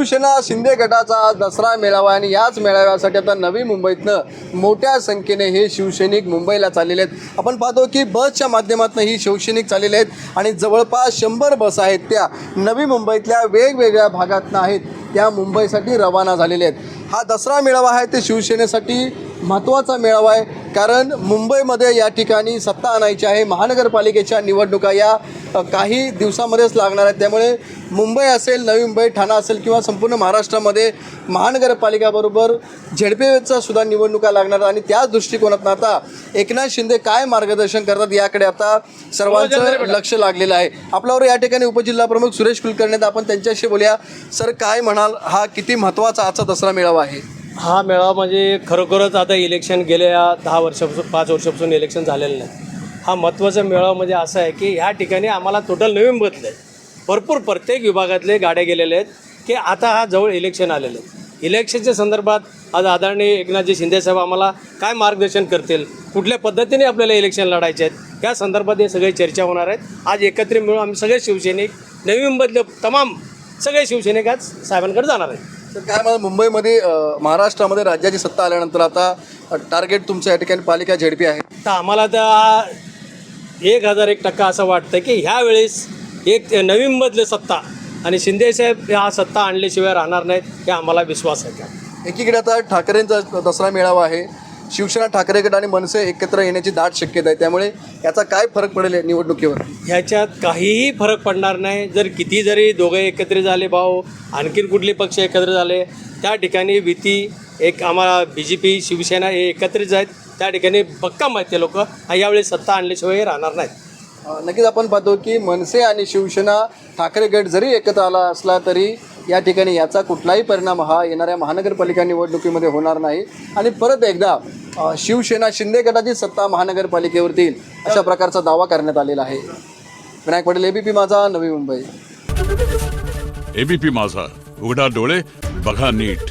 शिवसेना शिंदे गटाचा आज दसरा मेळावा आणि याच मेळाव्यासाठी आता नवी मुंबईतनं मोठ्या संख्येने हे शिवसैनिक मुंबईला चाललेले आहेत। आपण पाहतो की बसच्या माध्यमातून ही शिवसैनिक चाललेले आहेत आणि जवळपास 100 बस आहेत त्या नवी मुंबईतल्या वेगवेगळ्या भागातनं आहेत त्या मुंबईसाठी रवाना झालेले आहेत। हा दसरा मेळावा आहे ते शिवसेनेसाठी महत्त्वाचा मेळावा आहे, कारण मुंबईमध्ये या ठिकाणी सत्ता आणायची आहे। महानगरपालिकेच्या निवडणुका या काही दिवसामध्येच लागणार आहेत, त्यामुळे मुंबई असेल, नवी मुंबई, ठाणा असेल किंवा संपूर्ण महाराष्ट्रामध्ये महानगरपालिकाबरोबर झेडपीचा सुद्धा निवडणुका लागणार आणि त्याच दृष्टिकोनातून आता एकनाथ शिंदे काय मार्गदर्शन करतात याकडे आता सर्वांचं लक्ष लागलेलं आहे। आपल्यावर या ठिकाणी उपजिल्हाप्रमुख सुरेश कुलकर्णी आहेत, आपण त्यांच्याशी बोलूया। सर, काय म्हणाल, हा किती महत्त्वाचा आजचा दसरा मेळावा आहे? हा मेळावा म्हणजे खरोखरच आता इलेक्शन गेल्या 10 वर्षापासून 5 वर्षापासून इलेक्शन झालेलं नाही। हा महत्त्वाचा मेळावा म्हणजे असा आहे की ह्या ठिकाणी आम्हाला टोटल नवीन बदले भरपूर प्रत्येक विभागातले गाड्या गेलेले आहेत की आता हा जवळ इलेक्शन आलेलं आहे। इलेक्शनच्या संदर्भात आज आदरणीय एकनाथजी शिंदेसाहेब आम्हाला काय मार्गदर्शन करतील, कुठल्या पद्धतीने आपल्याला इलेक्शन लढायचे आहेत या संदर्भात हे सगळे चर्चा होणार आहेत। आज एकत्रित मिळून आम्ही सगळे शिवसैनिक नवी मुंबईतले तमाम सगळे शिवसैनिक आज साहेबांकडे जाणार आहेत। तर काय मला मुंबईमध्ये महाराष्ट्रामध्ये राज्याची सत्ता आल्यानंतर आता टार्गेट तुमचं या ठिकाणी पालिका झेडपी आहे, तर आम्हाला तर 1001% असं वाटतं की ह्यावेळेस एक नवी मुंबईतले सत्ता आणि शिंदेसाहेब हा सत्ता आणल्याशिवाय राहणार नाहीत हे आम्हाला विश्वास आहे। का एकीकडे आता ठाकरेंचा दसरा मेळावा आहे, शिवसेना ठाकरे गट आणि मनसे एकत्र येण्याची दाट शक्यता आहे, त्यामुळे याचा काय फरक पडेल निवडणुकीवर? ह्याच्यात काहीही फरक पडणार नाही। जर किती जरी दोघे एकत्रित झाले भाऊ, आणखीन कुठले पक्ष एकत्र झाले, त्या ठिकाणी भीती एक आम्हाला BJP शिवसेना हे एकत्रित आहेत, त्या ठिकाणी भक्कम आहेत ते लोक यावेळी सत्ता आणल्याशिवाय राहणार नाहीत। नक्कीच आपण पाहतो की मनसे आणि शिवसेना ठाकरे गट जरी एकत्र आला असला तरी या ठिकाणी याचा कुठलाही परिणाम हा येणाऱ्या महानगरपालिका निवडणुकीमध्ये होणार नाही आणि परत एकदा शिवसेना शिंदे गटाची सत्ता महानगरपालिकेवरती येईल अशा प्रकारचा दावा करण्यात आलेला आहे। विनायक पाटील, ABP माझा, नवी मुंबई। ABP माझा, उघडा डोळे बघा नीट।